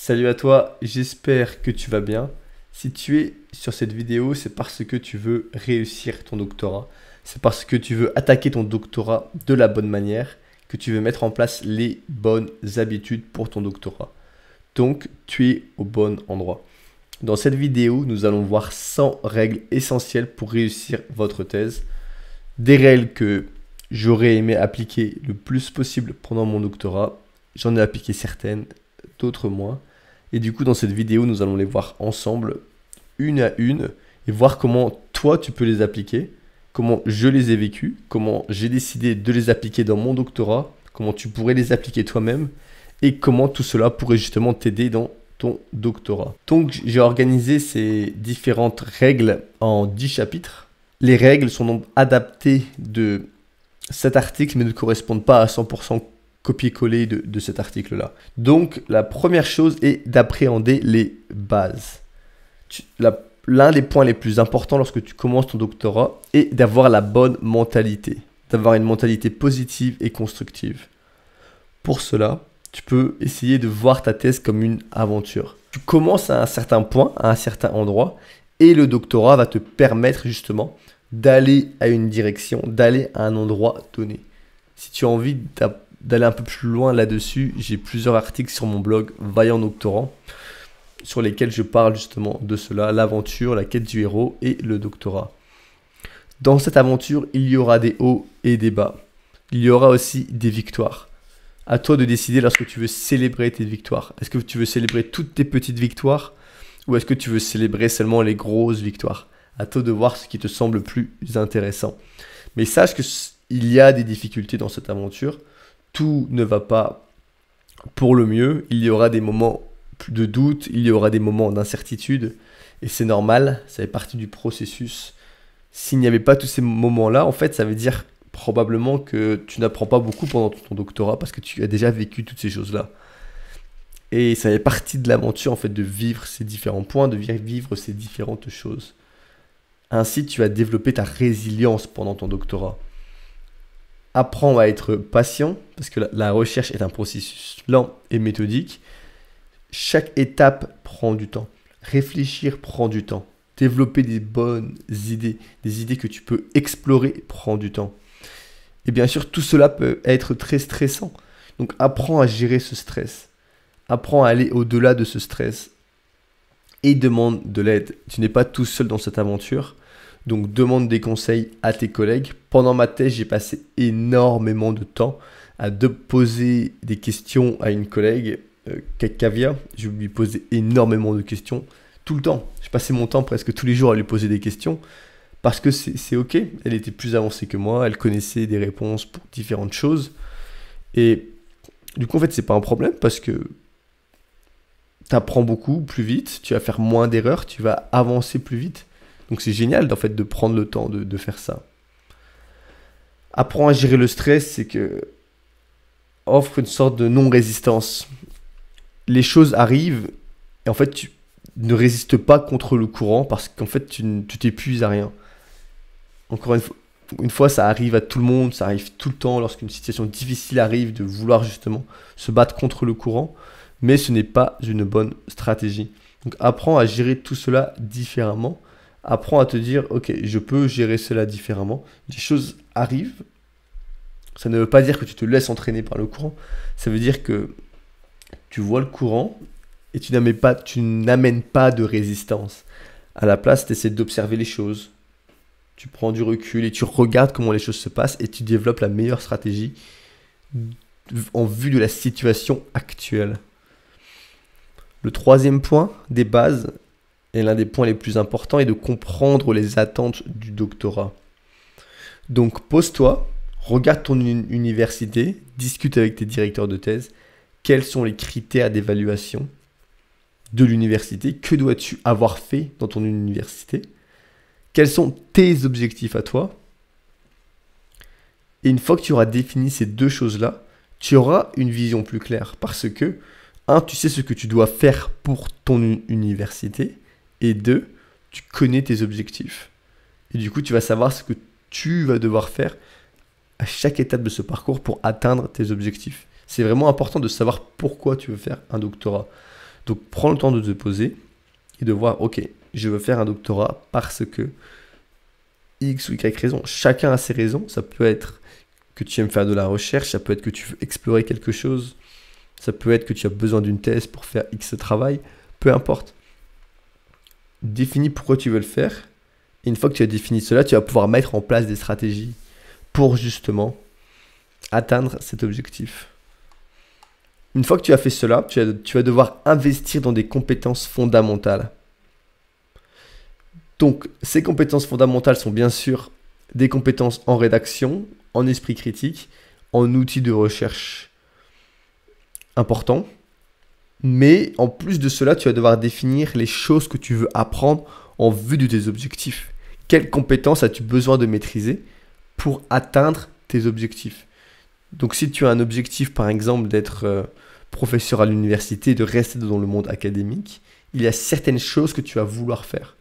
Salut à toi, j'espère que tu vas bien. Si tu es sur cette vidéo, c'est parce que tu veux réussir ton doctorat. C'est parce que tu veux attaquer ton doctorat de la bonne manière, que tu veux mettre en place les bonnes habitudes pour ton doctorat. Donc, tu es au bon endroit. Dans cette vidéo, nous allons voir 100 règles essentielles pour réussir votre thèse. Des règles que j'aurais aimé appliquer le plus possible pendant mon doctorat. J'en ai appliqué certaines, d'autres moins. Et du coup, dans cette vidéo, nous allons les voir ensemble, une à une, et voir comment toi, tu peux les appliquer, comment je les ai vécues, comment j'ai décidé de les appliquer dans mon doctorat, comment tu pourrais les appliquer toi-même, et comment tout cela pourrait justement t'aider dans ton doctorat. Donc, j'ai organisé ces différentes règles en 10 chapitres. Les règles sont donc adaptées de cet article, mais ne correspondent pas à 100% copier-coller de cet article-là. Donc, la première chose est d'appréhender les bases. L'un des points les plus importants lorsque tu commences ton doctorat est d'avoir la bonne mentalité, d'avoir une mentalité positive et constructive. Pour cela, tu peux essayer de voir ta thèse comme une aventure. Tu commences à un certain point, à un certain endroit, et le doctorat va te permettre justement d'aller à une direction, d'aller à un endroit donné. Si tu as envie d'aller un peu plus loin là-dessus, j'ai plusieurs articles sur mon blog Vaillant Doctorant sur lesquels je parle justement de cela, l'aventure, la quête du héros et le doctorat. Dans cette aventure, il y aura des hauts et des bas. Il y aura aussi des victoires. À toi de décider lorsque tu veux célébrer tes victoires. Est-ce que tu veux célébrer toutes tes petites victoires ou est-ce que tu veux célébrer seulement les grosses victoires? À toi de voir ce qui te semble le plus intéressant. Mais sache qu'il y a des difficultés dans cette aventure. Tout ne va pas pour le mieux. Il y aura des moments de doute, il y aura des moments d'incertitude. Et c'est normal, ça fait partie du processus. S'il n'y avait pas tous ces moments-là, en fait, ça veut dire probablement que tu n'apprends pas beaucoup pendant ton doctorat parce que tu as déjà vécu toutes ces choses-là. Et ça fait partie de l'aventure, en fait, de vivre ces différents points, de vivre ces différentes choses. Ainsi, tu vas développer ta résilience pendant ton doctorat. Apprends à être patient, parce que la recherche est un processus lent et méthodique. Chaque étape prend du temps. Réfléchir prend du temps. Développer des bonnes idées, des idées que tu peux explorer, prend du temps. Et bien sûr, tout cela peut être très stressant. Donc, apprends à gérer ce stress. Apprends à aller au-delà de ce stress. Et demande de l'aide. Tu n'es pas tout seul dans cette aventure. Donc, demande des conseils à tes collègues. Pendant ma thèse, j'ai passé énormément de temps à poser des questions à une collègue, Kavia. Je lui posais énormément de questions tout le temps. Je passais mon temps presque tous les jours à lui poser des questions parce que c'est OK. Elle était plus avancée que moi. Elle connaissait des réponses pour différentes choses. Et du coup, en fait, c'est pas un problème parce que tu apprends beaucoup plus vite. Tu vas faire moins d'erreurs. Tu vas avancer plus vite. Donc c'est génial en fait de prendre le temps de faire ça. Apprends à gérer le stress, c'est que offre une sorte de non-résistance. Les choses arrivent et en fait tu ne résistes pas contre le courant parce qu'en fait tu t'épuises à rien. Encore une fois, ça arrive à tout le monde, ça arrive tout le temps lorsqu'une situation difficile arrive de vouloir justement se battre contre le courant, mais ce n'est pas une bonne stratégie. Donc apprends à gérer tout cela différemment. Apprends à te dire, ok, je peux gérer cela différemment. Des choses arrivent. Ça ne veut pas dire que tu te laisses entraîner par le courant. Ça veut dire que tu vois le courant et tu n'amènes pas de résistance. À la place, tu essaies d'observer les choses. Tu prends du recul et tu regardes comment les choses se passent et tu développes la meilleure stratégie en vue de la situation actuelle. Le troisième point des bases, et l'un des points les plus importants est de comprendre les attentes du doctorat. Donc pose-toi, regarde ton université, discute avec tes directeurs de thèse. Quels sont les critères d'évaluation de l'université? Que dois-tu avoir fait dans ton université? Quels sont tes objectifs à toi? Et une fois que tu auras défini ces deux choses-là, tu auras une vision plus claire. Parce que, tu sais ce que tu dois faire pour ton université. Et 2, tu connais tes objectifs. Et du coup, tu vas savoir ce que tu vas devoir faire à chaque étape de ce parcours pour atteindre tes objectifs. C'est vraiment important de savoir pourquoi tu veux faire un doctorat. Donc prends le temps de te poser et de voir, ok, je veux faire un doctorat parce que X ou Y raison. Chacun a ses raisons. Ça peut être que tu aimes faire de la recherche, ça peut être que tu veux explorer quelque chose, ça peut être que tu as besoin d'une thèse pour faire X travail, peu importe. Définis pourquoi tu veux le faire. Et une fois que tu as défini cela, tu vas pouvoir mettre en place des stratégies pour justement atteindre cet objectif. Une fois que tu as fait cela, tu vas devoir investir dans des compétences fondamentales. Donc, ces compétences fondamentales sont bien sûr des compétences en rédaction, en esprit critique, en outils de recherche importants. Mais en plus de cela, tu vas devoir définir les choses que tu veux apprendre en vue de tes objectifs. Quelles compétences as-tu besoin de maîtriser pour atteindre tes objectifs? Donc si tu as un objectif, par exemple, d'être professeur à l'université, de rester dans le monde académique, il y a certaines choses que tu vas vouloir faire.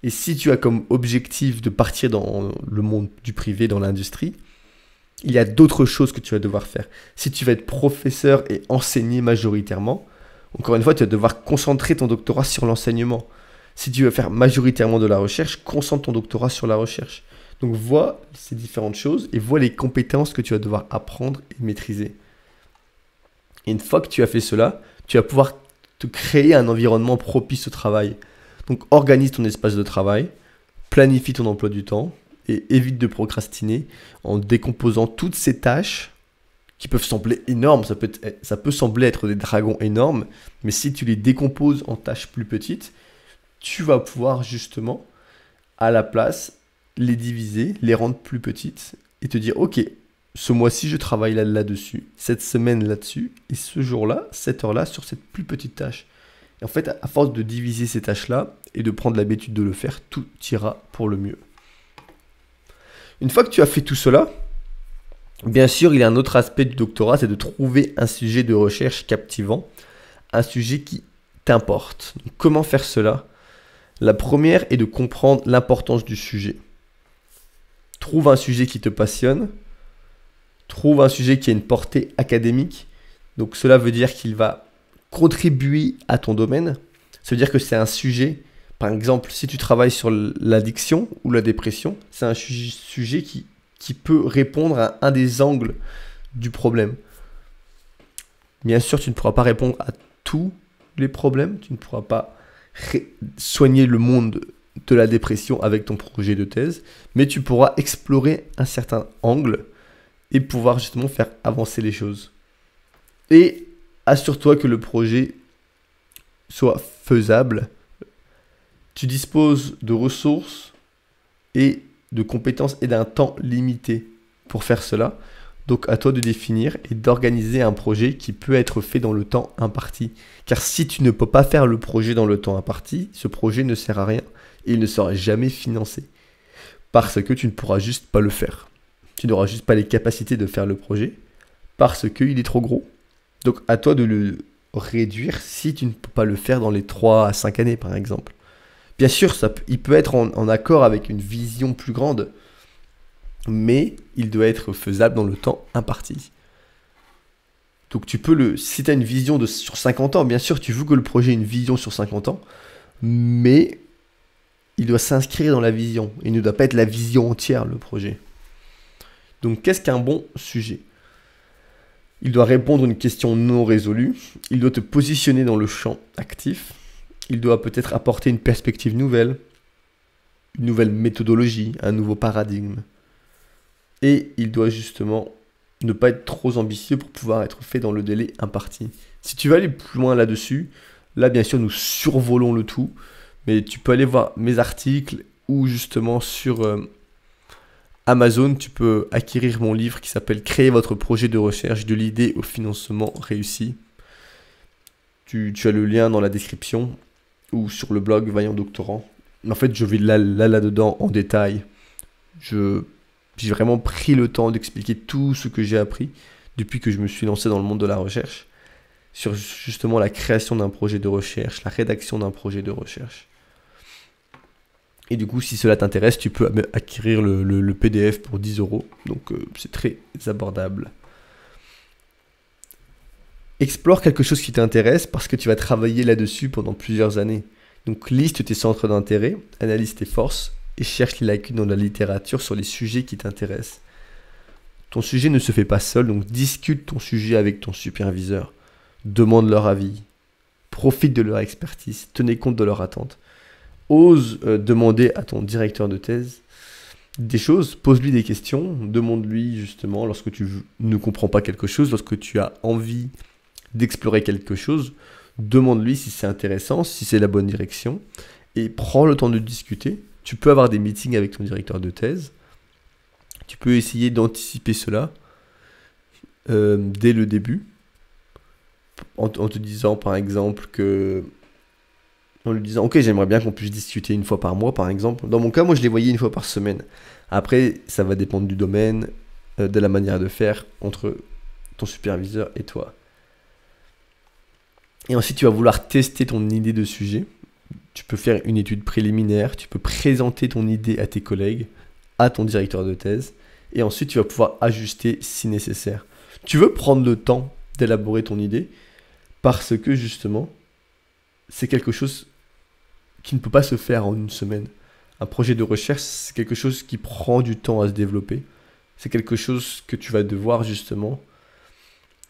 Et si tu as comme objectif de partir dans le monde du privé, dans l'industrie, il y a d'autres choses que tu vas devoir faire. Si tu vas être professeur et enseigner majoritairement, encore une fois, tu vas devoir concentrer ton doctorat sur l'enseignement. Si tu veux faire majoritairement de la recherche, concentre ton doctorat sur la recherche. Donc vois ces différentes choses et vois les compétences que tu vas devoir apprendre et maîtriser. Et une fois que tu as fait cela, tu vas pouvoir te créer un environnement propice au travail. Donc organise ton espace de travail, planifie ton emploi du temps et évite de procrastiner en décomposant toutes ces tâches qui peuvent sembler énormes. Ça peut sembler être des dragons énormes, mais si tu les décomposes en tâches plus petites, tu vas pouvoir justement, à la place, les diviser, les rendre plus petites et te dire, ok, ce mois-ci, je travaille là-dessus, cette semaine là-dessus, et ce jour-là, cette heure-là, sur cette plus petite tâche. Et en fait, à force de diviser ces tâches-là et de prendre l'habitude de le faire, tout ira pour le mieux. Une fois que tu as fait tout cela, bien sûr, il y a un autre aspect du doctorat, c'est de trouver un sujet de recherche captivant, un sujet qui t'importe. Donc, comment faire cela? La première est de comprendre l'importance du sujet. Trouve un sujet qui te passionne. Trouve un sujet qui a une portée académique. Donc cela veut dire qu'il va contribuer à ton domaine. Ça veut dire que c'est un sujet, par exemple, si tu travailles sur l'addiction ou la dépression, c'est un sujet qui peut répondre à un des angles du problème. Bien sûr, tu ne pourras pas répondre à tous les problèmes. Tu ne pourras pas soigner le monde de la dépression avec ton projet de thèse, mais tu pourras explorer un certain angle et pouvoir justement faire avancer les choses. Et assure-toi que le projet soit faisable. Tu disposes de ressources et de compétences et d'un temps limité pour faire cela. Donc à toi de définir et d'organiser un projet qui peut être fait dans le temps imparti. Car si tu ne peux pas faire le projet dans le temps imparti, ce projet ne sert à rien et il ne sera jamais financé. Parce que tu ne pourras juste pas le faire. Tu n'auras juste pas les capacités de faire le projet parce qu'il est trop gros. Donc à toi de le réduire si tu ne peux pas le faire dans les 3 à 5 années par exemple. Bien sûr, il peut être en accord avec une vision plus grande, mais il doit être faisable dans le temps imparti. Donc tu peux si tu as une vision sur 50 ans, bien sûr tu veux que le projet ait une vision sur 50 ans, mais il doit s'inscrire dans la vision. Il ne doit pas être la vision entière, le projet. Donc qu'est-ce qu'un bon sujet? Il doit répondre à une question non résolue, il doit te positionner dans le champ actif, il doit peut-être apporter une perspective nouvelle, une nouvelle méthodologie, un nouveau paradigme. Et il doit justement ne pas être trop ambitieux pour pouvoir être fait dans le délai imparti. Si tu veux aller plus loin là-dessus, là bien sûr nous survolons le tout, mais tu peux aller voir mes articles ou justement sur Amazon, tu peux acquérir mon livre qui s'appelle « Créer votre projet de recherche de l'idée au financement réussi ». Tu as le lien dans la description ou sur le blog Vaillant Doctorant. En fait, je vais là-dedans en détail. J'ai vraiment pris le temps d'expliquer tout ce que j'ai appris depuis que je me suis lancé dans le monde de la recherche sur justement la création d'un projet de recherche, la rédaction d'un projet de recherche. Et du coup, si cela t'intéresse, tu peux acquérir le PDF pour 10 €. Donc, c'est très abordable. Explore quelque chose qui t'intéresse parce que tu vas travailler là-dessus pendant plusieurs années. Donc liste tes centres d'intérêt, analyse tes forces et cherche les lacunes dans la littérature sur les sujets qui t'intéressent. Ton sujet ne se fait pas seul, donc discute ton sujet avec ton superviseur. Demande leur avis. Profite de leur expertise. Tenez compte de leurs attentes. Ose demander à ton directeur de thèse des choses, pose-lui des questions, demande-lui justement lorsque tu ne comprends pas quelque chose, lorsque tu as envie d'explorer quelque chose, demande-lui si c'est intéressant, si c'est la bonne direction, et prends le temps de discuter. Tu peux avoir des meetings avec ton directeur de thèse, tu peux essayer d'anticiper cela dès le début, en te disant par exemple que... En lui disant, ok, j'aimerais bien qu'on puisse discuter une fois par mois, par exemple. Dans mon cas, moi, je les voyais une fois par semaine. Après, ça va dépendre du domaine, de la manière de faire entre ton superviseur et toi. Et ensuite, tu vas vouloir tester ton idée de sujet. Tu peux faire une étude préliminaire, tu peux présenter ton idée à tes collègues, à ton directeur de thèse, et ensuite, tu vas pouvoir ajuster si nécessaire. Tu veux prendre le temps d'élaborer ton idée parce que, justement, c'est quelque chose qui ne peut pas se faire en une semaine. Un projet de recherche, c'est quelque chose qui prend du temps à se développer. C'est quelque chose que tu vas devoir justement...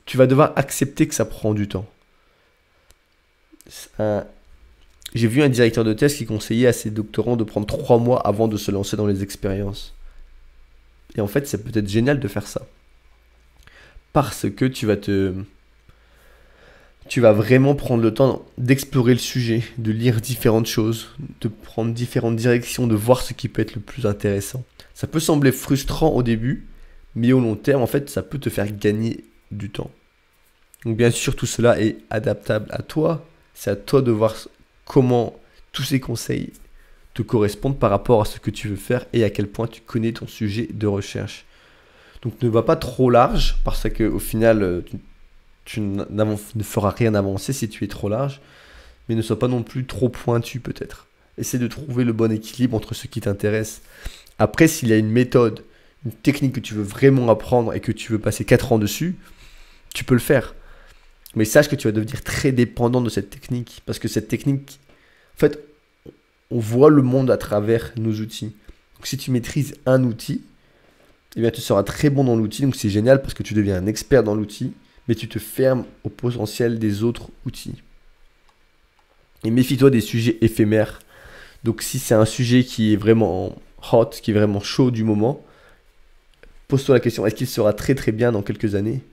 Tu vas devoir accepter que ça prend du temps. J'ai vu un directeur de thèse qui conseillait à ses doctorants de prendre 3 mois avant de se lancer dans les expériences. Et en fait, c'est peut-être génial de faire ça. Parce que tu vas vraiment prendre le temps d'explorer le sujet, de lire différentes choses, de prendre différentes directions, de voir ce qui peut être le plus intéressant. Ça peut sembler frustrant au début, mais au long terme, en fait, ça peut te faire gagner du temps. Donc bien sûr, tout cela est adaptable à toi. C'est à toi de voir comment tous ces conseils te correspondent par rapport à ce que tu veux faire et à quel point tu connais ton sujet de recherche. Donc ne va pas trop large, parce qu'au final, tu ne feras rien avancer si tu es trop large, mais ne sois pas non plus trop pointu peut-être. Essaie de trouver le bon équilibre entre ce qui t'intéresse. Après, s'il y a une méthode, une technique que tu veux vraiment apprendre et que tu veux passer 4 ans dessus, tu peux le faire. Mais sache que tu vas devenir très dépendant de cette technique, parce que cette technique, en fait, on voit le monde à travers nos outils. Donc si tu maîtrises un outil, eh bien, tu seras très bon dans l'outil, donc c'est génial parce que tu deviens un expert dans l'outil, mais tu te fermes au potentiel des autres outils. Et méfie-toi des sujets éphémères. Donc si c'est un sujet qui est vraiment hot, qui est vraiment chaud du moment, pose-toi la question, est-ce qu'il sera très très bien dans quelques années,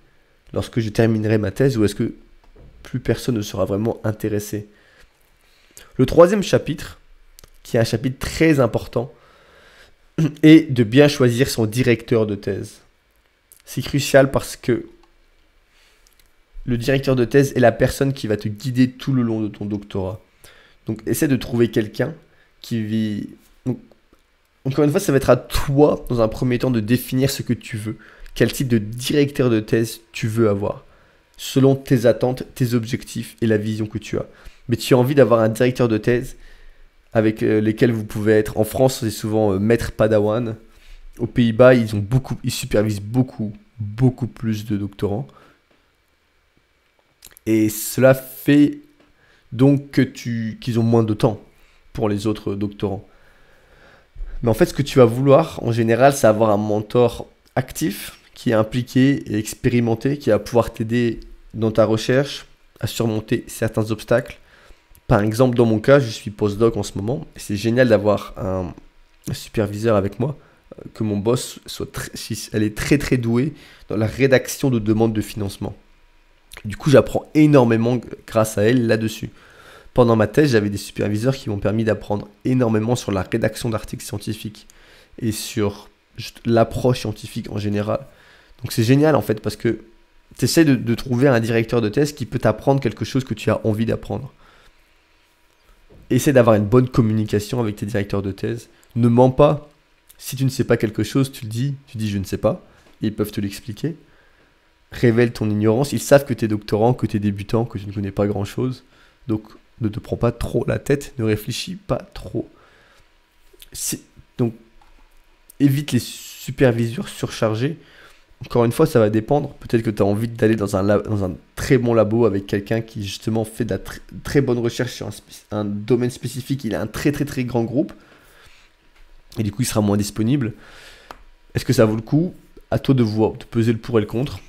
lorsque je terminerai ma thèse, ou est-ce que plus personne ne sera vraiment intéressé? Le troisième chapitre, qui est un chapitre très important, est de bien choisir son directeur de thèse. C'est crucial parce que le directeur de thèse est la personne qui va te guider tout le long de ton doctorat. Donc, essaie de trouver quelqu'un qui vit... Donc, encore une fois, ça va être à toi, dans un premier temps, de définir ce que tu veux. Quel type de directeur de thèse tu veux avoir, selon tes attentes, tes objectifs et la vision que tu as. Mais tu as envie d'avoir un directeur de thèse avec lesquels vous pouvez être. En France, c'est souvent maître padawan. Aux Pays-Bas, ils supervisent beaucoup plus de doctorants. Et cela fait donc qu'ils ont moins de temps pour les autres doctorants. Mais en fait, ce que tu vas vouloir, en général, c'est avoir un mentor actif, qui est impliqué et expérimenté, qui va pouvoir t'aider dans ta recherche à surmonter certains obstacles. Par exemple, dans mon cas, je suis postdoc en ce moment. Et c'est génial d'avoir un superviseur avec moi, que mon boss elle est très très douée dans la rédaction de demandes de financement. Du coup, j'apprends énormément grâce à elle là-dessus. Pendant ma thèse, j'avais des superviseurs qui m'ont permis d'apprendre énormément sur la rédaction d'articles scientifiques et sur l'approche scientifique en général. Donc c'est génial en fait parce que tu essaies de trouver un directeur de thèse qui peut t'apprendre quelque chose que tu as envie d'apprendre. Essaie d'avoir une bonne communication avec tes directeurs de thèse. Ne mens pas. Si tu ne sais pas quelque chose, tu dis je ne sais pas. Et ils peuvent te l'expliquer. Révèle ton ignorance. Ils savent que tu es doctorant, que tu es débutant, que tu ne connais pas grand-chose. Donc ne te prends pas trop la tête, ne réfléchis pas trop. Donc évite les superviseurs surchargés Encore une fois, ça va dépendre. Peut-être que tu as envie d'aller dans un très bon labo avec quelqu'un qui justement fait de la très bonne recherche sur un domaine spécifique. Il a un très très très grand groupe. Et du coup, il sera moins disponible. Est-ce que ça vaut le coup? À toi de voir, de peser le pour et le contre.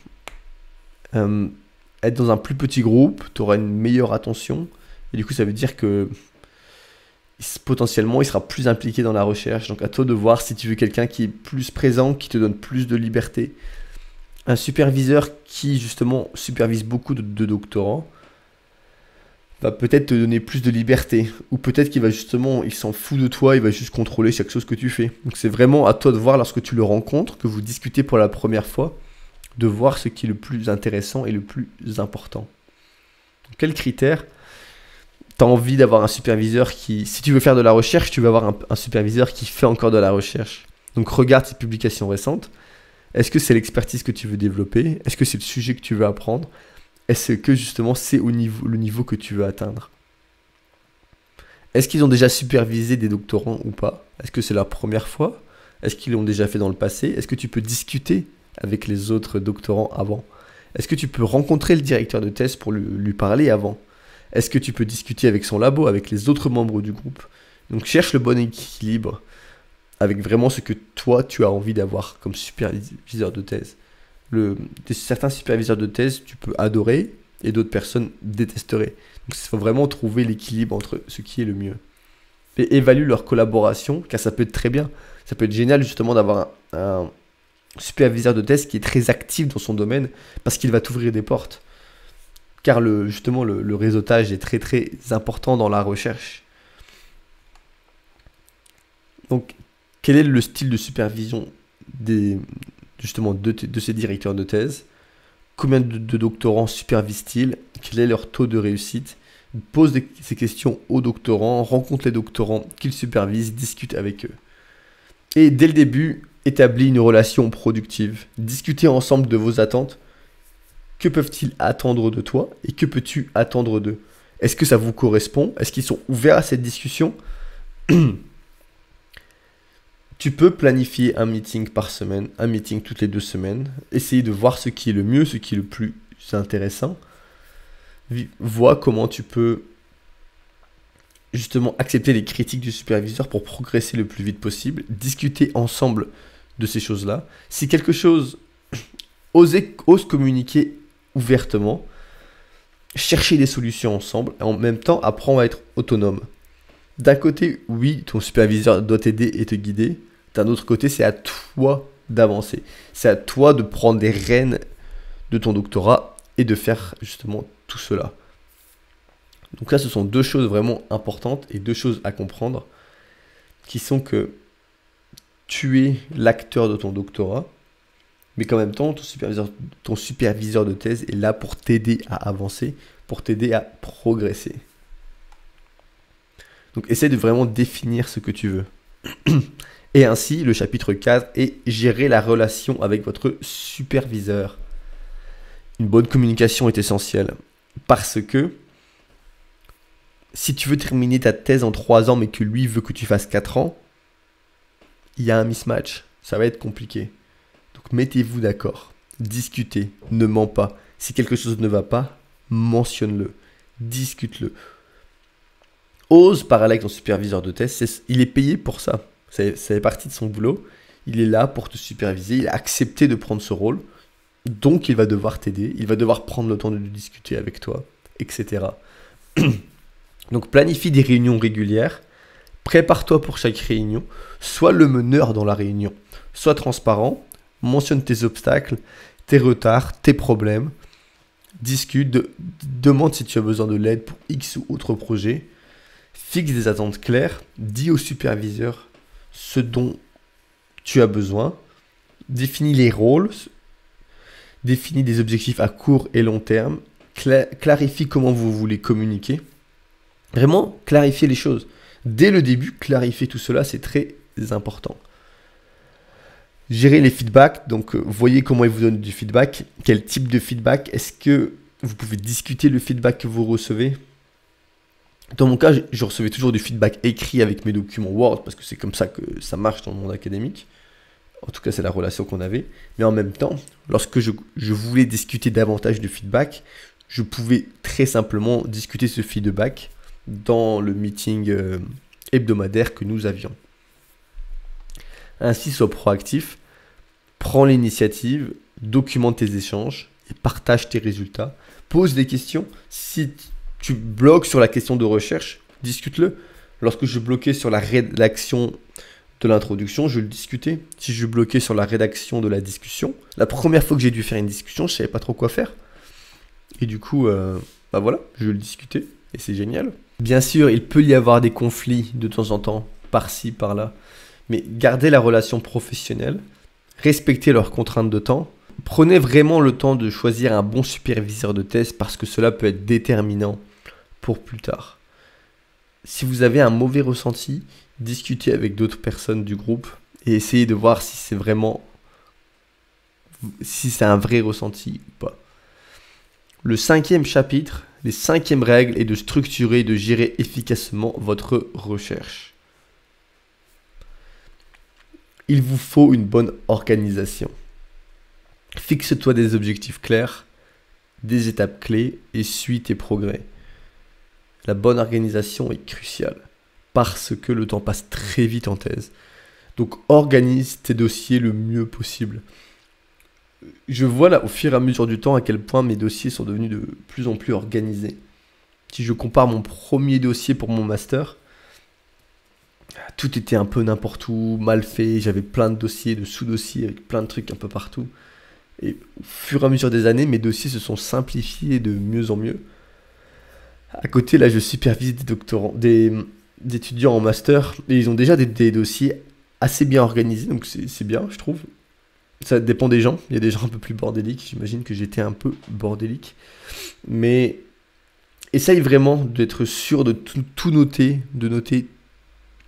Être dans un plus petit groupe, tu auras une meilleure attention. Et du coup, ça veut dire que potentiellement, il sera plus impliqué dans la recherche. Donc à toi de voir si tu veux quelqu'un qui est plus présent, qui te donne plus de liberté. Un superviseur qui justement supervise beaucoup de doctorants va peut-être te donner plus de liberté. Ou peut-être qu'il va justement, il s'en fout de toi, il va juste contrôler chaque chose que tu fais. Donc c'est vraiment à toi de voir lorsque tu le rencontres, que vous discutez pour la première fois, de voir ce qui est le plus intéressant et le plus important. Donc, quels critères? Tu as envie d'avoir un superviseur qui, si tu veux faire de la recherche, tu vas avoir un superviseur qui fait encore de la recherche. Donc regarde ses publications récentes. Est-ce que c'est l'expertise que tu veux développer? Est-ce que c'est le sujet que tu veux apprendre? Est-ce que justement c'est le niveau que tu veux atteindre? Est-ce qu'ils ont déjà supervisé des doctorants ou pas? Est-ce que c'est leur première fois? Est-ce qu'ils l'ont déjà fait dans le passé? Est-ce que tu peux discuter avec les autres doctorants avant? Est-ce que tu peux rencontrer le directeur de thèse pour lui parler avant? Est-ce que tu peux discuter avec son labo, avec les autres membres du groupe? Donc cherche le bon équilibre avec vraiment ce que toi tu as envie d'avoir comme superviseur de thèse. Certains superviseurs de thèse tu peux adorer et d'autres personnes détesteraient. Donc il faut vraiment trouver l'équilibre entre ce qui est le mieux. Et évalue leur collaboration, car ça peut être très bien. Ça peut être génial justement d'avoir un superviseur de thèse qui est très actif dans son domaine parce qu'il va t'ouvrir des portes. Car justement le réseautage est très très important dans la recherche. Donc quel est le style de supervision justement de ces directeurs de thèse? Combien de doctorants supervisent-ils? Quel est leur taux de réussite? Pose ces questions aux doctorants, rencontre les doctorants qu'ils supervisent, discute avec eux. Et dès le début, établis une relation productive. Discutez ensemble de vos attentes. Que peuvent-ils attendre de toi et que peux-tu attendre d'eux? Est-ce que ça vous correspond? Est-ce qu'ils sont ouverts à cette discussion? Tu peux planifier un meeting par semaine, un meeting toutes les 2 semaines. Essayer de voir ce qui est le mieux, ce qui est le plus intéressant. Vois comment tu peux justement accepter les critiques du superviseur pour progresser le plus vite possible. Discuter ensemble de ces choses-là. Si quelque chose, ose communiquer ouvertement. Chercher des solutions ensemble. Et en même temps, apprends à être autonome. D'un côté, oui, ton superviseur doit t'aider et te guider. D'un autre côté, c'est à toi d'avancer. C'est à toi de prendre les rênes de ton doctorat et de faire justement tout cela. Donc là, ce sont 2 choses vraiment importantes et 2 choses à comprendre qui sont que tu es l'acteur de ton doctorat, mais qu'en même temps, ton superviseur de thèse est là pour t'aider à avancer, pour t'aider à progresser. Donc essaie de vraiment définir ce que tu veux. Et ainsi, le chapitre 4 est gérer la relation avec votre superviseur. Une bonne communication est essentielle parce que si tu veux terminer ta thèse en 3 ans mais que lui veut que tu fasses 4 ans, il y a un mismatch. Ça va être compliqué. Donc mettez-vous d'accord. Discutez. Ne mens pas. Si quelque chose ne va pas, mentionne-le. Discute-le. Ose parler avec ton superviseur de thèse. Il est payé pour ça. Ça fait partie de son boulot. Il est là pour te superviser. Il a accepté de prendre ce rôle. Donc il va devoir t'aider. Il va devoir prendre le temps de discuter avec toi, etc. Donc planifie des réunions régulières. Prépare-toi pour chaque réunion. Sois le meneur dans la réunion. Sois transparent. Mentionne tes obstacles, tes retards, tes problèmes. Discute. Demande si tu as besoin de l'aide pour X ou autre projet. Fixe des attentes claires. Dis au superviseur ce dont tu as besoin. Définis les rôles. Définis des objectifs à court et long terme. Clarifie comment vous voulez communiquer. Vraiment, clarifier les choses. Dès le début, clarifier tout cela, c'est très important. Gérer les feedbacks, donc voyez comment ils vous donnent du feedback. Quel type de feedback? Est-ce que vous pouvez discuter le feedback que vous recevez? Dans mon cas, je recevais toujours du feedback écrit avec mes documents Word parce que c'est comme ça que ça marche dans le monde académique. En tout cas, c'est la relation qu'on avait. Mais en même temps, lorsque je voulais discuter davantage de feedback, je pouvais très simplement discuter ce feedback dans le meeting hebdomadaire que nous avions. Ainsi, sois proactif, prends l'initiative, documente tes échanges et partage tes résultats. Pose des questions. Si tu bloques sur la question de recherche, discute-le. Lorsque je bloquais sur la rédaction de l'introduction, je le discutais. Si je bloquais sur la rédaction de la discussion, la première fois que j'ai dû faire une discussion, je savais pas trop quoi faire. Et du coup, bah voilà, je le discutais et c'est génial. Bien sûr, il peut y avoir des conflits de temps en temps, par-ci, par-là, mais gardez la relation professionnelle, respectez leurs contraintes de temps. Prenez vraiment le temps de choisir un bon superviseur de test parce que cela peut être déterminant pour plus tard. Si vous avez un mauvais ressenti, discutez avec d'autres personnes du groupe et essayez de voir si c'est un vrai ressenti ou pas. Le 5e chapitre, les 5e règles est de structurer et de gérer efficacement votre recherche. Il vous faut une bonne organisation. Fixe-toi des objectifs clairs, des étapes clés et suis tes progrès. La bonne organisation est cruciale parce que le temps passe très vite en thèse. Donc organise tes dossiers le mieux possible. Je vois là au fur et à mesure du temps à quel point mes dossiers sont devenus de plus en plus organisés. Si je compare mon premier dossier pour mon master, tout était un peu n'importe où, mal fait, j'avais plein de dossiers, de sous-dossiers avec plein de trucs un peu partout. Et au fur et à mesure des années, mes dossiers se sont simplifiés de mieux en mieux. À côté, là, je supervise des étudiants en master et ils ont déjà des dossiers assez bien organisés, donc c'est bien, je trouve. Ça dépend des gens, il y a des gens un peu plus bordéliques, j'imagine que j'étais un peu bordélique. Mais essaye vraiment d'être sûr de tout noter, de noter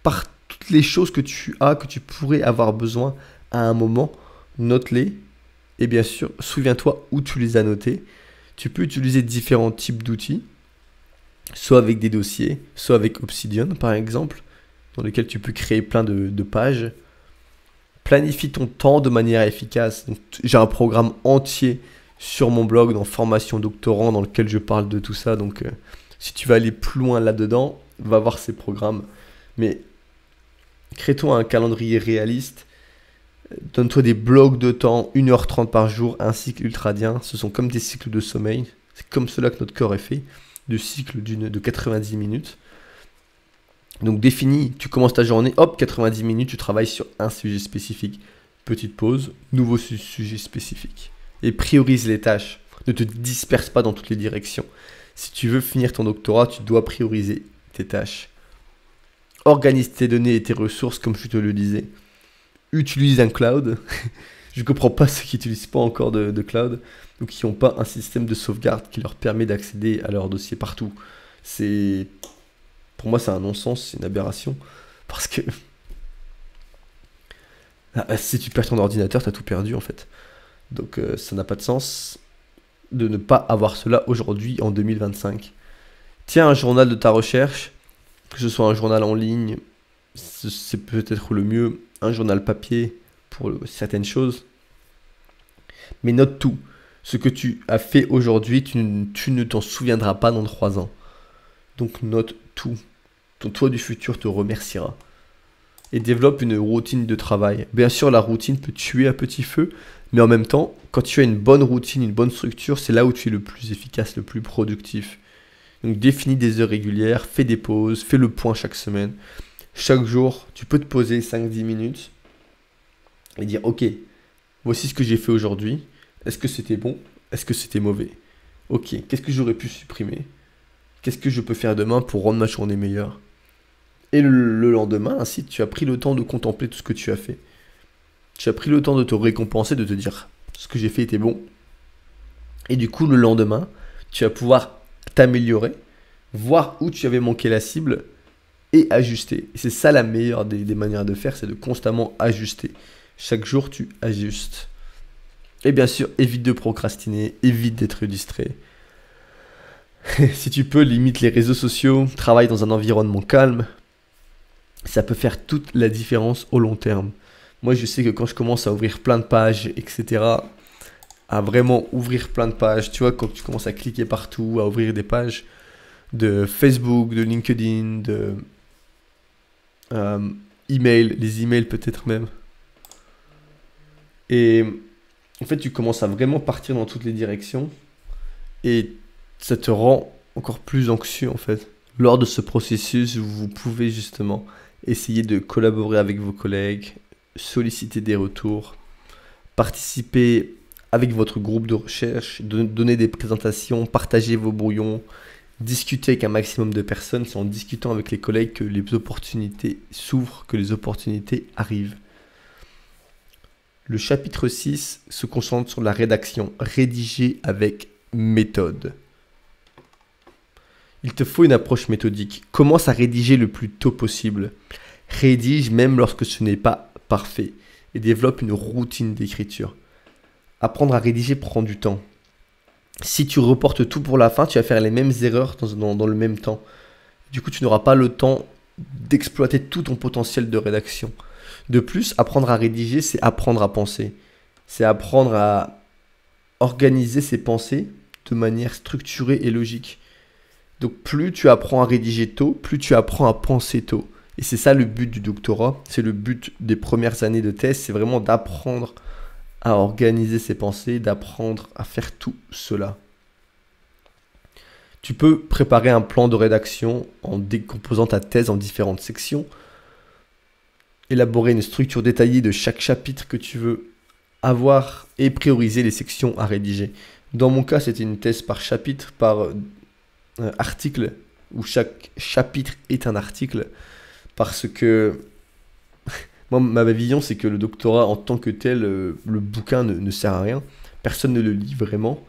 par toutes les choses que tu as, que tu pourrais avoir besoin à un moment, note-les. Et bien sûr, souviens-toi où tu les as notés. Tu peux utiliser différents types d'outils, soit avec des dossiers, soit avec Obsidian par exemple, dans lequel tu peux créer plein de pages. Planifie ton temps de manière efficace. J'ai un programme entier sur mon blog dans Formation Doctorant dans lequel je parle de tout ça. Donc si tu veux aller plus loin là-dedans, va voir ces programmes. Mais crée-toi un calendrier réaliste. Donne-toi des blocs de temps, 1h30 par jour, un cycle ultradien. Ce sont comme des cycles de sommeil. C'est comme cela que notre corps est fait. De cycles de 90 minutes. Donc définis, tu commences ta journée, hop, 90 minutes, tu travailles sur un sujet spécifique. Petite pause, nouveau sujet spécifique. Et priorise les tâches. Ne te disperse pas dans toutes les directions. Si tu veux finir ton doctorat, tu dois prioriser tes tâches. Organise tes données et tes ressources comme je te le disais. Utilise un cloud. Je ne comprends pas ceux qui n'utilisent pas encore de cloud ou qui n'ont pas un système de sauvegarde qui leur permet d'accéder à leur dossier partout. Pour moi, c'est un non-sens, c'est une aberration. Parce que si tu perds ton ordinateur, tu as tout perdu en fait. Donc ça n'a pas de sens de ne pas avoir cela aujourd'hui en 2025. Tiens un journal de ta recherche, que ce soit un journal en ligne, c'est peut-être le mieux, un journal papier pour certaines choses. Mais note tout. Ce que tu as fait aujourd'hui, tu ne t'en souviendras pas dans 3 ans. Donc note tout. Ton toi du futur te remerciera. Et développe une routine de travail. Bien sûr, la routine peut tuer à petit feu, mais en même temps, quand tu as une bonne routine, une bonne structure, c'est là où tu es le plus efficace, le plus productif. Donc définis des heures régulières, fais des pauses, fais le point chaque semaine. Chaque jour, tu peux te poser 5-10 minutes et dire ok, voici ce que j'ai fait aujourd'hui. Est-ce que c'était bon? Est-ce que c'était mauvais? Ok, qu'est-ce que j'aurais pu supprimer? Qu'est-ce que je peux faire demain pour rendre ma journée meilleure? Et le lendemain, ainsi, tu as pris le temps de contempler tout ce que tu as fait. Tu as pris le temps de te récompenser, de te dire ce que j'ai fait était bon. Et du coup, le lendemain, tu vas pouvoir t'améliorer, voir où tu avais manqué la cible et ajuster. Et c'est ça la meilleure des manières de faire, c'est de constamment ajuster. Chaque jour, tu ajustes. Et bien sûr, évite de procrastiner, évite d'être distrait. Si tu peux, limite les réseaux sociaux, travaille dans un environnement calme. Ça peut faire toute la différence au long terme. Moi, je sais que quand je commence à ouvrir plein de pages, etc., à vraiment ouvrir plein de pages, tu vois, quand tu commences à cliquer partout, à ouvrir des pages de Facebook, de LinkedIn, de euh, email, les emails peut-être même. Et en fait, tu commences à vraiment partir dans toutes les directions et ça te rend encore plus anxieux en fait. Lors de ce processus, vous pouvez justement essayer de collaborer avec vos collègues, solliciter des retours, participer avec votre groupe de recherche, donner des présentations, partager vos brouillons, discuter avec un maximum de personnes. C'est en discutant avec les collègues que les opportunités s'ouvrent, que les opportunités arrivent. Le chapitre 6 se concentre sur la rédaction, rédiger avec méthode. Il te faut une approche méthodique. Commence à rédiger le plus tôt possible. Rédige même lorsque ce n'est pas parfait et développe une routine d'écriture. Apprendre à rédiger prend du temps. Si tu reportes tout pour la fin, tu vas faire les mêmes erreurs dans le même temps. Du coup, tu n'auras pas le temps d'exploiter tout ton potentiel de rédaction. De plus, apprendre à rédiger, c'est apprendre à penser. C'est apprendre à organiser ses pensées de manière structurée et logique. Donc plus tu apprends à rédiger tôt, plus tu apprends à penser tôt. Et c'est ça le but du doctorat, c'est le but des premières années de thèse, c'est vraiment d'apprendre à organiser ses pensées, d'apprendre à faire tout cela. Tu peux préparer un plan de rédaction en décomposant ta thèse en différentes sections, élaborer une structure détaillée de chaque chapitre que tu veux avoir et prioriser les sections à rédiger. Dans mon cas, c'était une thèse par chapitre, par article, où chaque chapitre est un article, parce que moi, ma vision, c'est que le doctorat en tant que tel, le bouquin ne sert à rien. Personne ne le lit vraiment.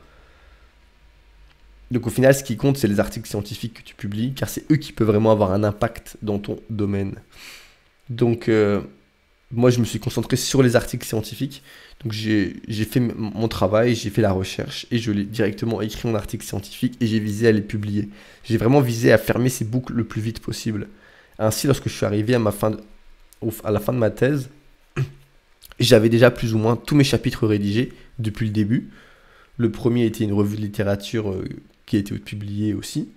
Donc au final, ce qui compte, c'est les articles scientifiques que tu publies, car c'est eux qui peuvent vraiment avoir un impact dans ton domaine. Donc moi, je me suis concentré sur les articles scientifiques. Donc j'ai fait mon travail, j'ai fait la recherche, et je l'ai directement écrit en article scientifique, et j'ai visé à les publier. J'ai vraiment visé à fermer ces boucles le plus vite possible. Ainsi, lorsque je suis arrivé à la fin de ma thèse, j'avais déjà plus ou moins tous mes chapitres rédigés depuis le début. Le premier était une revue de littérature qui a été publiée aussi.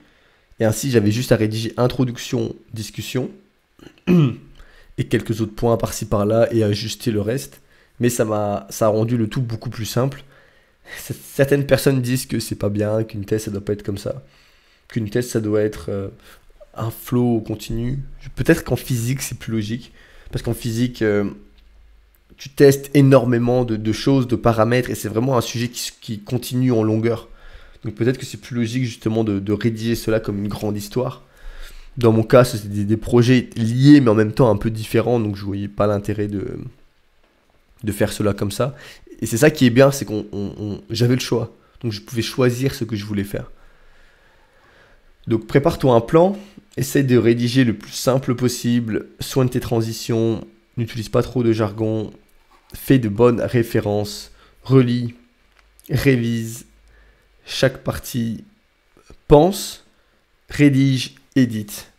Et ainsi, j'avais juste à rédiger introduction, discussion, et quelques autres points par-ci par-là, et ajuster le reste. Mais ça a rendu le tout beaucoup plus simple. Certaines personnes disent que c'est pas bien, qu'une thèse ça doit pas être comme ça, qu'une thèse ça doit être un flow continu. Peut-être qu'en physique c'est plus logique, parce qu'en physique tu testes énormément de choses, de paramètres, et c'est vraiment un sujet qui continue en longueur. Donc peut-être que c'est plus logique justement de rédiger cela comme une grande histoire. Dans mon cas, c'était des projets liés mais en même temps un peu différents, donc je voyais pas l'intérêt de faire cela comme ça. Et c'est ça qui est bien, c'est j'avais le choix. Donc je pouvais choisir ce que je voulais faire. Donc prépare-toi un plan, essaye de rédiger le plus simple possible, soigne tes transitions, n'utilise pas trop de jargon, fais de bonnes références, relis, révise chaque partie, pense, rédige, édite.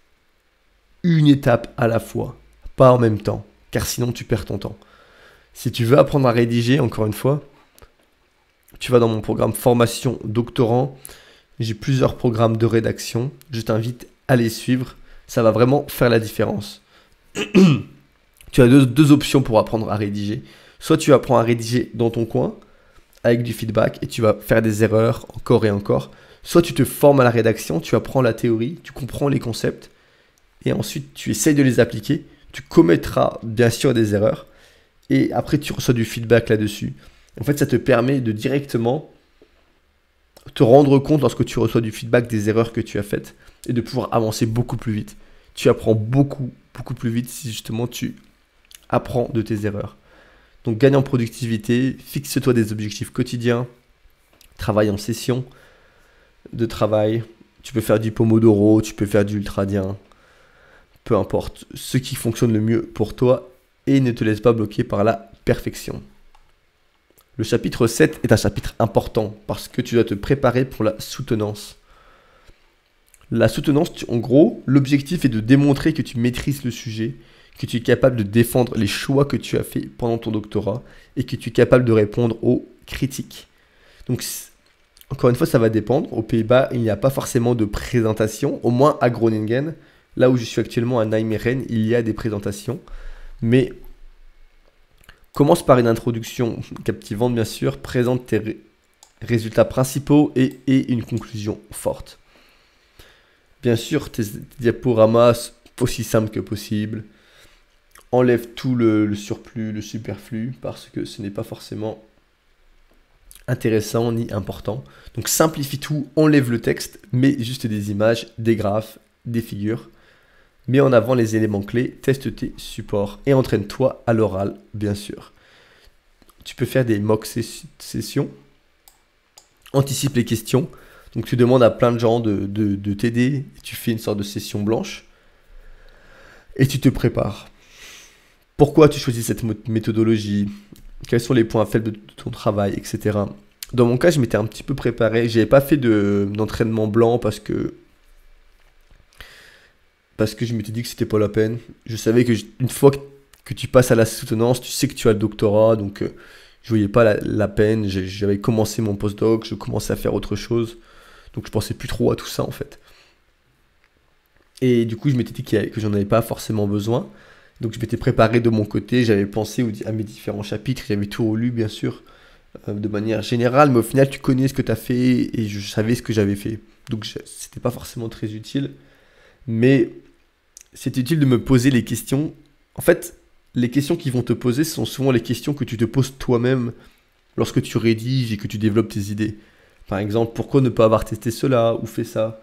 Une étape à la fois, pas en même temps, car sinon tu perds ton temps. Si tu veux apprendre à rédiger, encore une fois, tu vas dans mon programme formation doctorant. J'ai plusieurs programmes de rédaction. Je t'invite à les suivre. Ça va vraiment faire la différence. Tu as deux options pour apprendre à rédiger. Soit tu apprends à rédiger dans ton coin avec du feedback et tu vas faire des erreurs encore et encore. Soit tu te formes à la rédaction, tu apprends la théorie, tu comprends les concepts et ensuite tu essayes de les appliquer. Tu commettras bien sûr des erreurs. Et après, tu reçois du feedback là-dessus. En fait, ça te permet de directement te rendre compte lorsque tu reçois du feedback des erreurs que tu as faites et de pouvoir avancer beaucoup plus vite. Tu apprends beaucoup plus vite si justement tu apprends de tes erreurs. Donc, gagne en productivité, fixe-toi des objectifs quotidiens, travaille en session de travail. Tu peux faire du Pomodoro, tu peux faire du Ultradien, peu importe ce qui fonctionne le mieux pour toi. Et ne te laisse pas bloquer par la perfection. Le chapitre 7 est un chapitre important parce que tu dois te préparer pour la soutenance. La soutenance, en gros, l'objectif est de démontrer que tu maîtrises le sujet, que tu es capable de défendre les choix que tu as fait pendant ton doctorat et que tu es capable de répondre aux critiques. Donc, encore une fois, ça va dépendre. Aux Pays-Bas, il n'y a pas forcément de présentation, au moins à Groningen. Là où je suis actuellement à Nijmegen, il y a des présentations. Mais commence par une introduction captivante, bien sûr, présente tes résultats principaux et une conclusion forte. Bien sûr, tes diaporamas aussi simples que possible. Enlève tout le surplus, le superflu, parce que ce n'est pas forcément intéressant ni important. Donc simplifie tout, enlève le texte, mets juste des images, des graphes, des figures. Mets en avant les éléments clés, teste tes supports et entraîne-toi à l'oral, bien sûr. Tu peux faire des mock sessions, anticipe les questions. Donc tu demandes à plein de gens de t'aider, tu fais une sorte de session blanche et tu te prépares. Pourquoi tu choisis cette méthodologie? Quels sont les points faibles de ton travail, etc. Dans mon cas, je m'étais un petit peu préparé. Je n'avais pas fait d'entraînement blanc parce que je m'étais dit que c'était pas la peine. Je savais que une fois que tu passes à la soutenance, tu sais que tu as le doctorat, donc je voyais pas la peine. J'avais commencé mon postdoc, je commençais à faire autre chose, donc je pensais plus trop à tout ça en fait. Et du coup, je m'étais dit que j'en avais pas forcément besoin. Donc je m'étais préparé de mon côté, j'avais pensé à mes différents chapitres, j'avais tout relu bien sûr, de manière générale, mais au final tu connais ce que tu as fait et je savais ce que j'avais fait. Donc c'était pas forcément très utile, mais c'est utile de me poser les questions. En fait, les questions qui vont te poser sont souvent les questions que tu te poses toi-même lorsque tu rédiges et que tu développes tes idées. Par exemple, pourquoi ne pas avoir testé cela ou fait ça?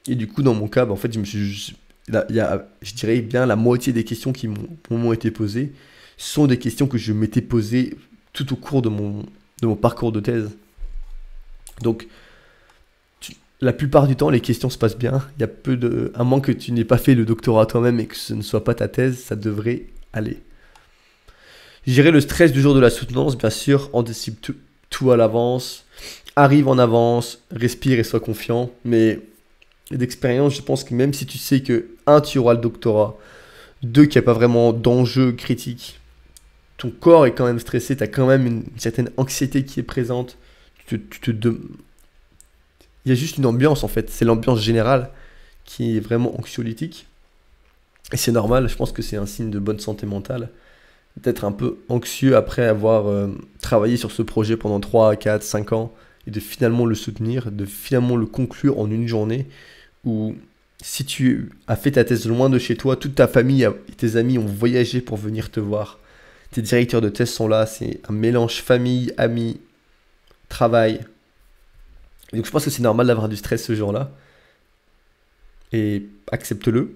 Et du coup, dans mon cas, en fait, je dirais bien la moitié des questions qui m'ont été posées sont des questions que je m'étais posées tout au cours de mon parcours de thèse. Donc, la plupart du temps, les questions se passent bien. Il y a à moins que tu n'aies pas fait le doctorat toi-même et que ce ne soit pas ta thèse, ça devrait aller. Gérer le stress du jour de la soutenance, bien sûr, anticipe tout à l'avance, arrive en avance, respire et sois confiant, mais d'expérience, je pense que même si tu sais que 1, tu auras le doctorat, 2, qu'il n'y a pas vraiment d'enjeu critique, ton corps est quand même stressé, tu as quand même une certaine anxiété qui est présente. Il y a juste une ambiance en fait, c'est l'ambiance générale qui est vraiment anxiolytique. Et c'est normal, je pense que c'est un signe de bonne santé mentale d'être un peu anxieux après avoir travaillé sur ce projet pendant 3, 4, 5 ans et de finalement le soutenir, de finalement le conclure en une journée. Ou si tu as fait ta thèse loin de chez toi, toute ta famille et tes amis ont voyagé pour venir te voir. Tes directeurs de thèse sont là, c'est un mélange famille, amis, travail. Et donc je pense que c'est normal d'avoir du stress ce jour-là. Et accepte-le.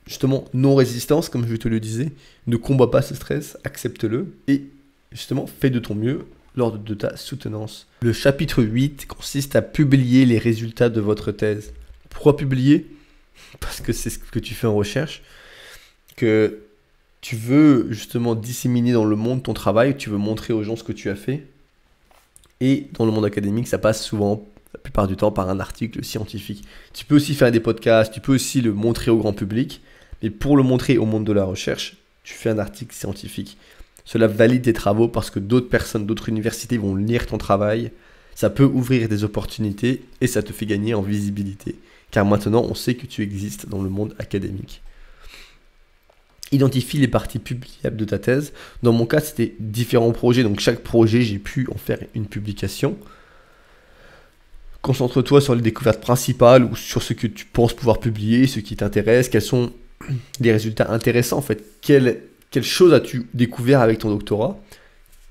Justement, non-résistance, comme je te le disais. Ne combat pas ce stress, accepte-le. Et justement, fais de ton mieux lors de ta soutenance. Le chapitre 8 consiste à publier les résultats de votre thèse. Pourquoi publier? Parce que c'est ce que tu fais en recherche, que tu veux justement disséminer dans le monde ton travail, tu veux montrer aux gens ce que tu as fait. Et dans le monde académique, ça passe souvent, la plupart du temps, par un article scientifique. Tu peux aussi faire des podcasts, tu peux aussi le montrer au grand public, mais pour le montrer au monde de la recherche, tu fais un article scientifique. Cela valide tes travaux parce que d'autres personnes, d'autres universités vont lire ton travail. Ça peut ouvrir des opportunités et ça te fait gagner en visibilité. Car maintenant, on sait que tu existes dans le monde académique. Identifie les parties publiables de ta thèse. Dans mon cas, c'était différents projets. Donc, chaque projet, j'ai pu en faire une publication. Concentre-toi sur les découvertes principales ou sur ce que tu penses pouvoir publier, ce qui t'intéresse. Quels sont les résultats intéressants en fait? Quelle chose as-tu découvert avec ton doctorat?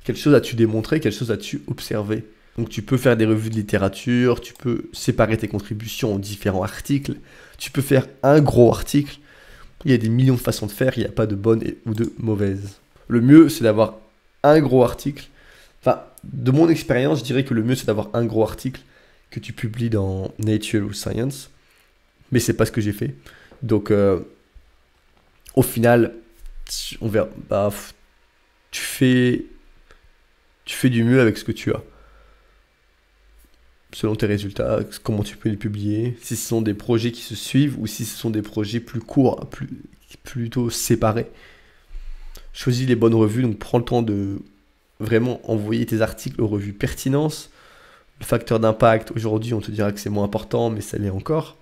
Quelle chose as-tu démontré? Quelle chose as-tu observé? Donc tu peux faire des revues de littérature, tu peux séparer tes contributions en différents articles, tu peux faire un gros article. Il y a des millions de façons de faire, il n'y a pas de bonne ou de mauvaise. Le mieux, c'est d'avoir un gros article. Enfin, de mon expérience, je dirais que le mieux, c'est d'avoir un gros article que tu publies dans Nature ou Science. Mais c'est pas ce que j'ai fait. Donc, au final, on verra. Tu fais du mieux avec ce que tu as. Selon tes résultats, comment tu peux les publier, si ce sont des projets qui se suivent ou si ce sont des projets plus courts, plutôt séparés. Choisis les bonnes revues, donc prends le temps de vraiment envoyer tes articles aux revues pertinence. Le facteur d'impact, aujourd'hui, on te dira que c'est moins important, mais ça l'est encore.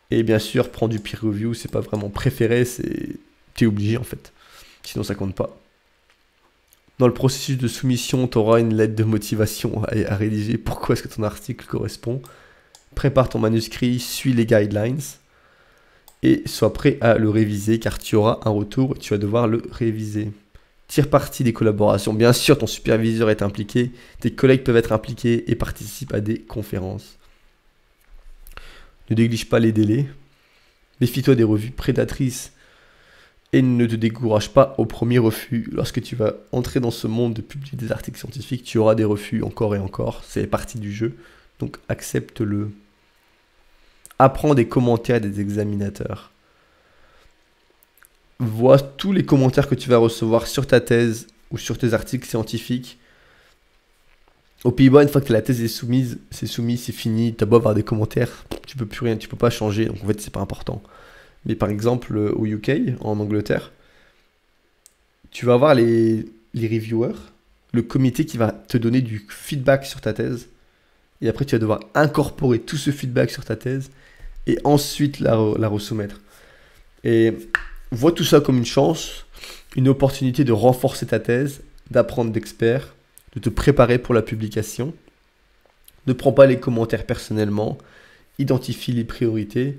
Et bien sûr, prends du peer review, c'est pas vraiment préféré, t'es obligé en fait. Sinon, ça compte pas. Dans le processus de soumission, tu auras une lettre de motivation à rédiger. Pourquoi est-ce que ton article correspond? Prépare ton manuscrit, suis les guidelines et sois prêt à le réviser car tu auras un retour et tu vas devoir le réviser. Tire parti des collaborations. Bien sûr, ton superviseur est impliqué, tes collègues peuvent être impliqués et participent à des conférences. Ne néglige pas les délais. Méfie-toi des revues prédatrices et ne te décourage pas au premier refus. Lorsque tu vas entrer dans ce monde de publier des articles scientifiques, tu auras des refus encore et encore. C'est partie du jeu, donc accepte-le. Apprends des commentaires des examinateurs. Vois tous les commentaires que tu vas recevoir sur ta thèse ou sur tes articles scientifiques. Aux Pays-Bas, une fois que la thèse est soumise, c'est fini. Tu as beau avoir des commentaires, tu peux plus rien, tu peux pas changer. Donc en fait, c'est pas important. Mais par exemple, au UK, en Angleterre, tu vas avoir les reviewers, le comité qui va te donner du feedback sur ta thèse. Et après, tu vas devoir incorporer tout ce feedback sur ta thèse et ensuite la resoumettre. Et vois tout ça comme une chance, une opportunité de renforcer ta thèse, d'apprendre d'experts, de te préparer pour la publication. Ne prends pas les commentaires personnellement, identifie les priorités,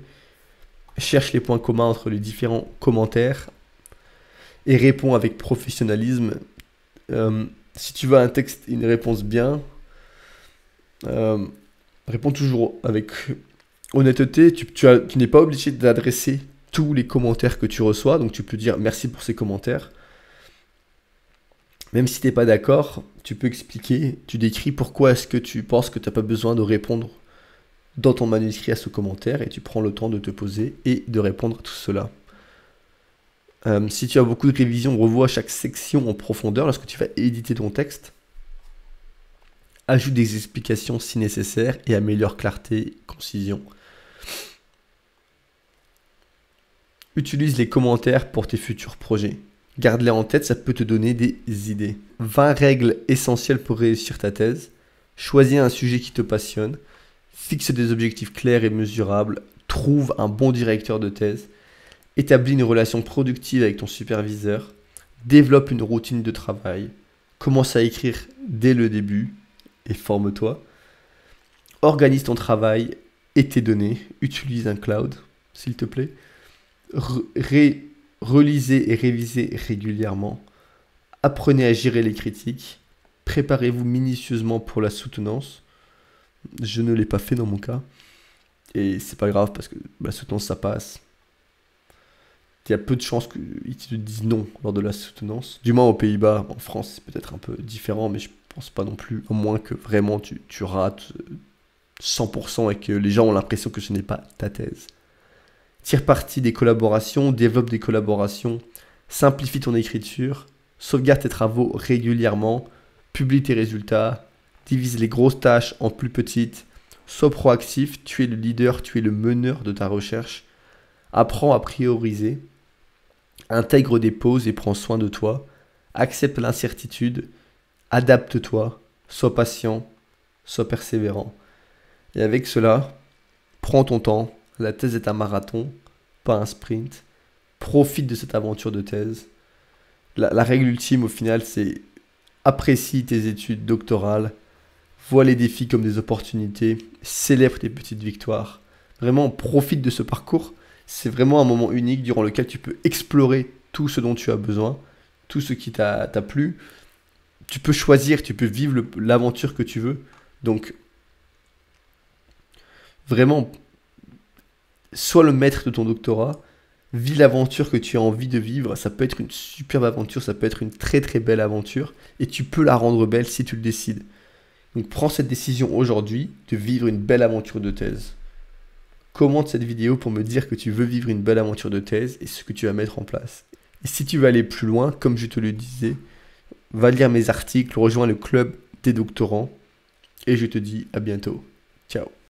cherche les points communs entre les différents commentaires et réponds avec professionnalisme. Si tu veux un texte, une réponse bien, réponds toujours avec honnêteté. Tu n'es pas obligé d'adresser tous les commentaires que tu reçois, donc tu peux dire merci pour ces commentaires. Même si tu n'es pas d'accord, tu peux expliquer, tu décris pourquoi est-ce que tu penses que tu n'as pas besoin de répondre dans ton manuscrit à ce commentaire et tu prends le temps de te poser et de répondre à tout cela. Si tu as beaucoup de révisions, revois chaque section en profondeur lorsque tu vas éditer ton texte. Ajoute des explications si nécessaire et améliore clarté et concision. Utilise les commentaires pour tes futurs projets. Garde-les en tête, ça peut te donner des idées. 20 règles essentielles pour réussir ta thèse. Choisis un sujet qui te passionne. Fixe des objectifs clairs et mesurables. Trouve un bon directeur de thèse. Établis une relation productive avec ton superviseur. Développe une routine de travail. Commence à écrire dès le début et forme-toi. Organise ton travail et tes données. Utilise un cloud, s'il te plaît. Relisez et révisez régulièrement. Apprenez à gérer les critiques. Préparez-vous minutieusement pour la soutenance. Je ne l'ai pas fait dans mon cas. Et c'est pas grave parce que la soutenance ça passe. Il y a peu de chances qu'ils te disent non lors de la soutenance. Du moins aux Pays-Bas, en France c'est peut-être un peu différent, mais je pense pas non plus. Au moins que vraiment tu rates 100% et que les gens ont l'impression que ce n'est pas ta thèse. Tire parti des collaborations, développe des collaborations, simplifie ton écriture, sauvegarde tes travaux régulièrement, publie tes résultats, divise les grosses tâches en plus petites, sois proactif, tu es le leader, tu es le meneur de ta recherche, apprends à prioriser, intègre des pauses et prends soin de toi, accepte l'incertitude, adapte-toi, sois patient, sois persévérant. Et avec cela, prends ton temps. La thèse est un marathon, pas un sprint. Profite de cette aventure de thèse. La règle ultime au final, c'est apprécie tes études doctorales, vois les défis comme des opportunités, célèbre tes petites victoires. Vraiment, profite de ce parcours. C'est vraiment un moment unique durant lequel tu peux explorer tout ce dont tu as besoin, tout ce qui t'a plu. Tu peux choisir, tu peux vivre l'aventure que tu veux. Donc, vraiment, sois le maître de ton doctorat, vis l'aventure que tu as envie de vivre. Ça peut être une superbe aventure, ça peut être une très très belle aventure et tu peux la rendre belle si tu le décides. Donc prends cette décision aujourd'hui de vivre une belle aventure de thèse. Commente cette vidéo pour me dire que tu veux vivre une belle aventure de thèse et ce que tu vas mettre en place. Et si tu veux aller plus loin, comme je te le disais, va lire mes articles, rejoins le club des doctorants et je te dis à bientôt. Ciao.